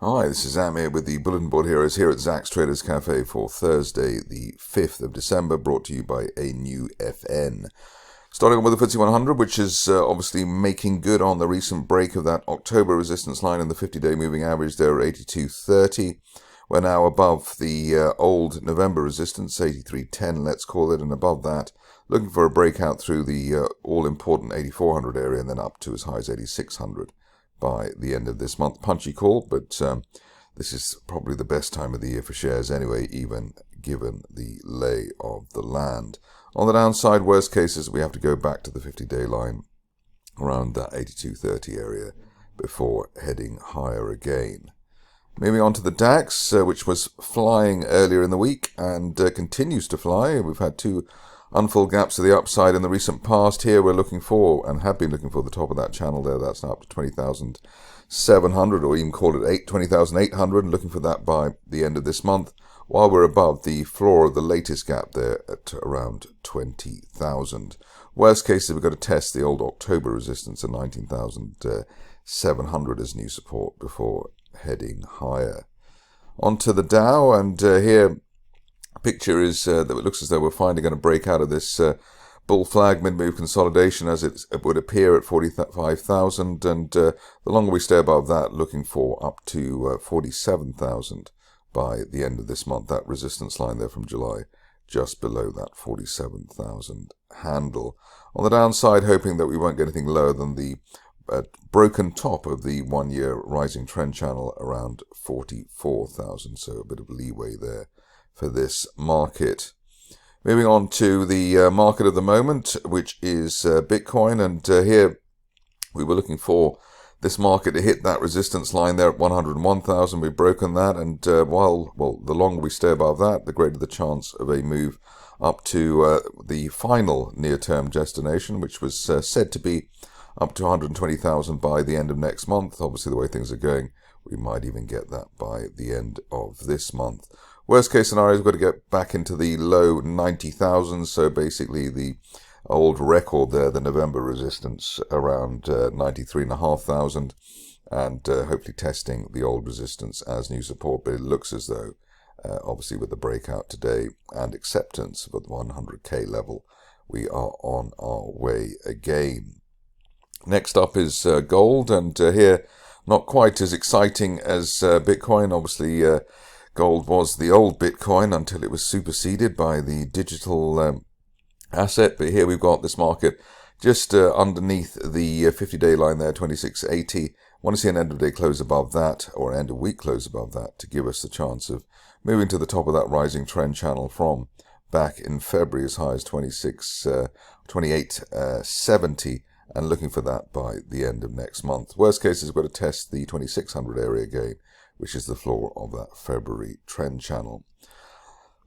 Hi, this is Am here with the Bulletin Board Heroes here at Zach's Traders Cafe for Thursday, the 5th of December, brought to you by a new FN. Starting with the FTSE 100, which is obviously making good on the recent break of that October resistance line in the 50-day moving average there at 82.30. We're now above the old November resistance, 83.10, let's call it, and above that, looking for a breakout through the all-important 8400 area and then up to as high as 8600. By the end of this month. Punchy call, but this is probably the best time of the year for shares anyway, even given the lay of the land. On the downside, worst cases, we have to go back to the 50-day line around that 82.30 area before heading higher again. Moving on to the DAX, which was flying earlier in the week and continues to fly. We've had two unfilled gaps to the upside in the recent past. Here we're looking for, and have been looking for, the top of that channel there. That's now up to 20,700, or even call it 20,800, and looking for that by the end of this month, while we're above the floor of the latest gap there at around 20,000. Worst case is we've got to test the old October resistance at 19,700 as new support before heading higher. Onto the Dow, and here picture is that it looks as though we're finally going to break out of this bull flag mid-move consolidation as it would appear at 45,000, and the longer we stay above that, looking for up to 47,000 by the end of this month. That resistance line there from July, just below that 47,000 handle. On the downside, hoping that we won't get anything lower than the broken top of the one-year rising trend channel around 44,000, so a bit of leeway there for this market. Moving on to the market of the moment, which is Bitcoin, and here we were looking for this market to hit that resistance line there at 101,000. We've broken that, and the longer we stay above that, the greater the chance of a move up to the final near-term destination, which was said to be up to 120,000 by the end of next month. Obviously, the way things are going, we might even get that by the end of this month. Worst case scenario is we've got to get back into the low 90,000, so basically the old record there, the November resistance around 93,500, and hopefully testing the old resistance as new support. But it looks as though, obviously with the breakout today and acceptance of the 100k level, we are on our way again. Next up is gold, and here not quite as exciting as Bitcoin. Obviously, gold was the old Bitcoin until it was superseded by the digital asset. But here we've got this market just underneath the 50-day line there, 2680. Want to see an end-of-day close above that, or end-of-week close above that, to give us the chance of moving to the top of that rising trend channel from back in February as high as 2870, and looking for that by the end of next month. Worst case is we've got to test the 2600 area again, which is the floor of that February trend channel.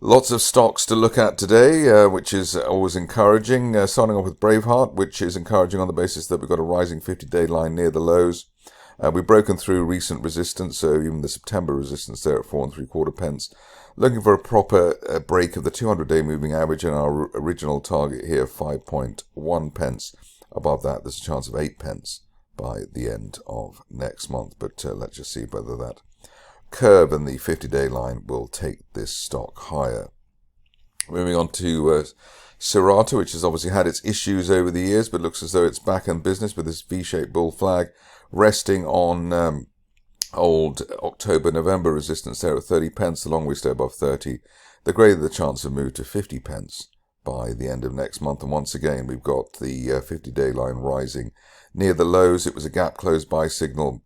Lots of stocks to look at today, which is always encouraging. Starting off with Braveheart, which is encouraging on the basis that we've got a rising 50-day line near the lows. We've broken through recent resistance, so even the September resistance there at 4.75 pence. Looking for a proper break of the 200-day moving average and our original target here, 5.1 pence. Above that, there's a chance of 8 pence by the end of next month, but let's just see whether that curve and the 50-day line will take this stock higher. Moving on to Cirata, which has obviously had its issues over the years, but looks as though it's back in business with this V-shaped bull flag resting on old October-November resistance there at 30 pence. The longer we stay above 30, the greater the chance of move to 50 pence by the end of next month. And once again, we've got the 50-day line rising near the lows. It was a gap close buy signal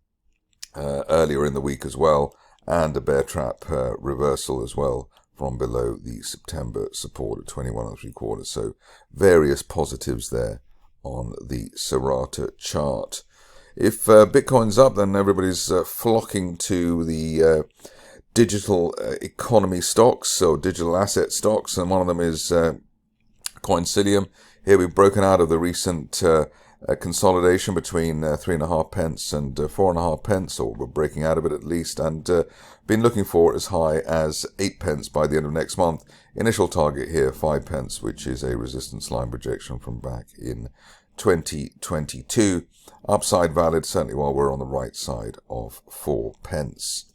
earlier in the week as well, and a bear trap reversal as well from below the September support at 21.75. So various positives there on the Cirata chart. If Bitcoin's up, then everybody's flocking to the digital economy stocks, or digital asset stocks, and one of them is Coinsilium. Here we've broken out of the recent consolidation between 3.5 pence and 4.5 pence, or we're breaking out of it at least, and been looking for as high as 8 pence by the end of next month. Initial target here, 5 pence, which is a resistance line projection from back in 2022. Upside valid, certainly while we're on the right side of 4 pence.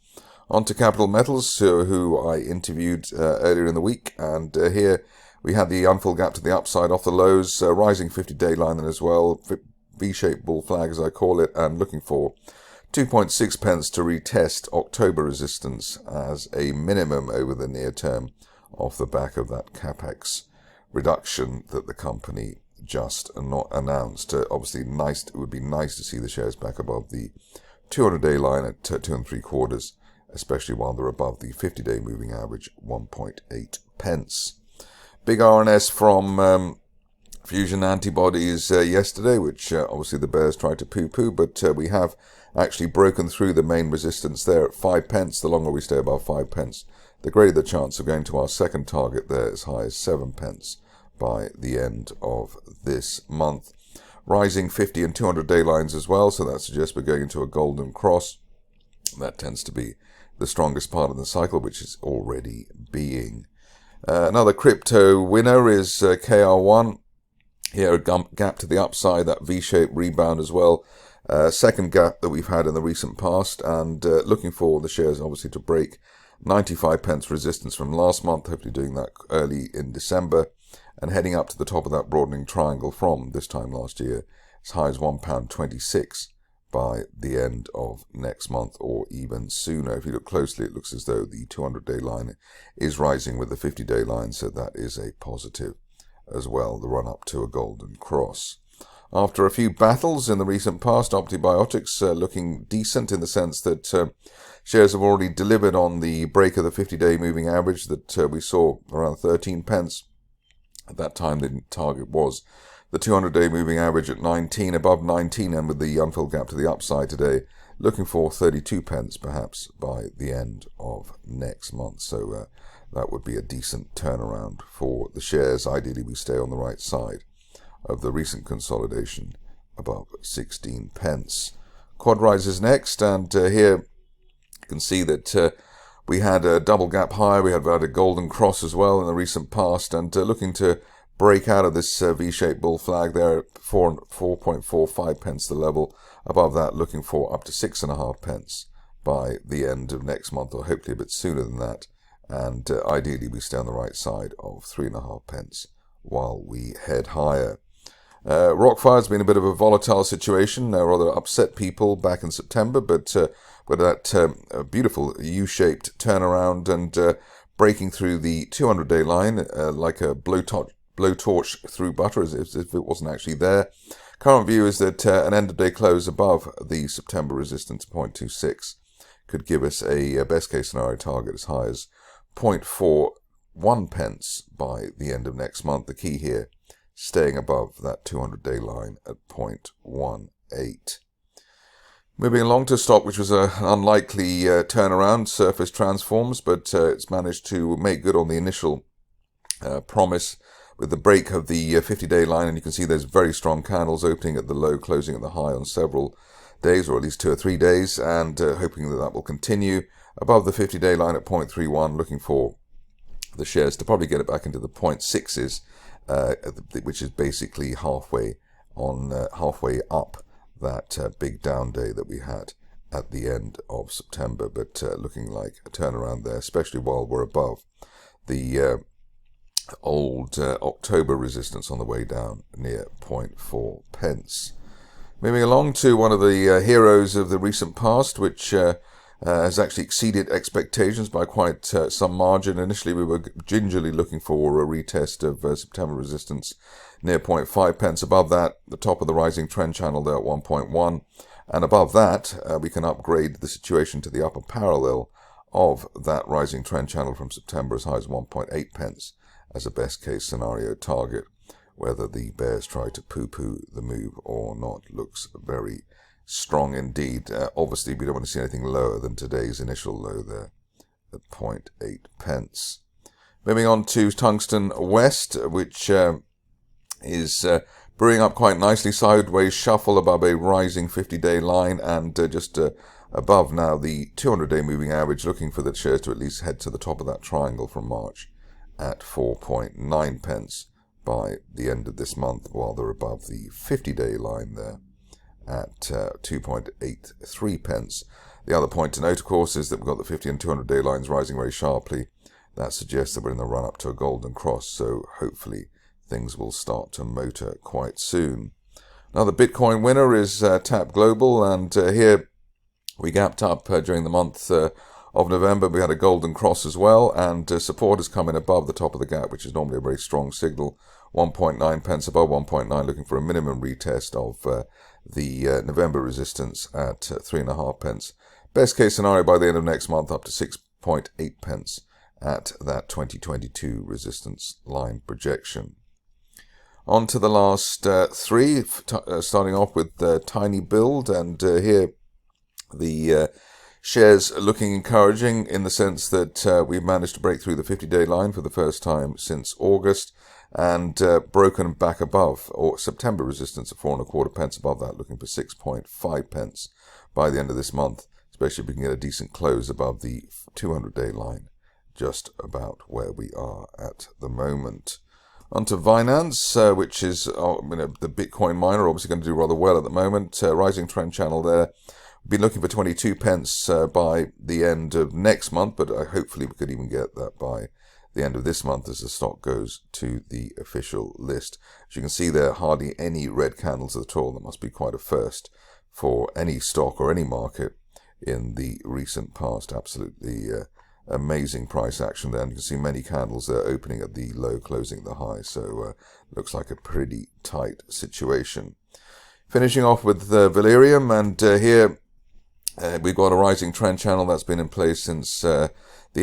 On to Capital Metals, who I interviewed earlier in the week, and here we had the unfilled gap to the upside off the lows, rising 50-day line as well, V-shaped bull flag as I call it, and looking for 2.6 pence to retest October resistance as a minimum over the near term off the back of that capex reduction that the company just not announced. Obviously, it would be nice to see the shares back above the 200-day line at 2.75, especially while they're above the 50-day moving average, 1.8 pence. Big RNS from Fusion Antibodies yesterday, which obviously the bears tried to poo-poo, but we have actually broken through the main resistance there at 5 pence. The longer we stay above 5 pence, the greater the chance of going to our second target there, as high as 7 pence by the end of this month. Rising 50 and 200-day lines as well, so that suggests we're going into a golden cross. That tends to be the strongest part of the cycle, which is already being. Another crypto winner is KR1. Here a gap to the upside, that V-shaped rebound as well. Second gap that we've had in the recent past, and looking for the shares obviously to break 95 pence resistance from last month, hopefully doing that early in December, and heading up to the top of that broadening triangle from this time last year, as high as £1.26 by the end of next month or even sooner. If you look closely, it looks as though the 200-day line is rising with the 50-day line, so that is a positive as well, the run up to a golden cross. After a few battles in the recent past, Optibiotix looking decent in the sense that shares have already delivered on the break of the 50-day moving average that we saw around 13 pence. At that time, the target was the 200-day moving average at 19, above 19, and with the unfilled gap to the upside today, looking for 32 pence perhaps by the end of next month. So that would be a decent turnaround for the shares. Ideally, we stay on the right side of the recent consolidation above 16 pence. Quadrise is next, and here you can see that we had a double gap higher. We had a golden cross as well in the recent past, and looking to break out of this V-shaped bull flag there at 4.45 pence the level. Above that, looking for up to 6.5 pence by the end of next month, or hopefully a bit sooner than that. And ideally, we stay on the right side of 3.5 pence while we head higher. Rockfire's been a bit of a volatile situation, rather upset people back in September, but with that beautiful U-shaped turnaround and breaking through the 200-day line like a blowtorch through butter, as if it wasn't actually there. Current view is that an end-of-day close above the September resistance 0.26 could give us a best-case scenario target as high as 0.41 pence by the end of next month. The key here, staying above that 200-day line at 0.18. Moving along to stock, which was an unlikely turnaround, Surface Transforms, but it's managed to make good on the initial promise with the break of the 50-day line, and you can see there's very strong candles opening at the low, closing at the high on several days, or at least 2 or 3 days, and hoping that will continue. Above the 50-day line at 0.31, looking for the shares to probably get it back into the 0.6s, which is basically halfway up that big down day that we had at the end of September, but looking like a turnaround there, especially while we're above the old October resistance on the way down near 0.4 pence. Moving along to one of the heroes of the recent past, which has actually exceeded expectations by quite some margin. Initially, we were gingerly looking for a retest of September resistance near 0.5 pence. Above that, the top of the rising trend channel there at 1.1. And above that, we can upgrade the situation to the upper parallel of that rising trend channel from September as high as 1.8 pence as a best case scenario target. Whether the bears try to poo-poo the move or not looks very strong indeed. Obviously, we don't want to see anything lower than today's initial low there at 0.8 pence. Moving on to Tungsten West, which is brewing up quite nicely, sideways shuffle above a rising 50-day line and just above now the 200-day moving average, looking for the shares to at least head to the top of that triangle from March at 4.9 pence by the end of this month, while they're above the 50-day line there at 2.83 pence. The other point to note, of course, is that we've got the 50 and 200 day lines rising very sharply. That suggests that we're in the run up to a golden cross, so hopefully things will start to motor quite soon. Another Bitcoin winner is Tap Global, and here we gapped up during the month of November. We had a golden cross as well, and support has come in above the top of the gap, which is normally a very strong signal. 1.9 pence above 1.9, looking for a minimum retest of the November resistance at 3.5 pence. Best case scenario by the end of next month, up to 6.8 pence at that 2022 resistance line projection. On to the last three, starting off with Tinybuild, and here the shares are looking encouraging in the sense that we've managed to break through the 50-day line for the first time since August, and broken back above or September resistance of 4.25 pence above that, looking for 6.5 pence by the end of this month, especially if we can get a decent close above the 200-day line, just about where we are at the moment. Onto Vinanz, which is the Bitcoin miner, obviously going to do rather well at the moment. Rising trend channel there. We've been looking for 22 pence by the end of next month, but hopefully we could even get that by the end of this month as the stock goes to the official list. As you can see there, hardly any red candles at all. That must be quite a first for any stock or any market in the recent past. Absolutely amazing price action there, and you can see many candles there opening at the low, closing at the high, so looks like a pretty tight situation. Finishing off with Valereum, and here we've got a rising trend channel that's been in place since the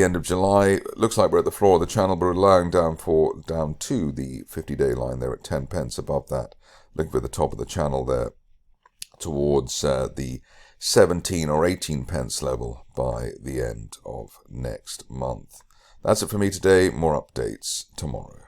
end of July. Looks like we're at the floor of the channel, but we're allowing down to the 50-day line there at 10 pence above that, looking for the top of the channel there towards the 17 or 18 pence level by the end of next month. That's it for me today. More updates tomorrow.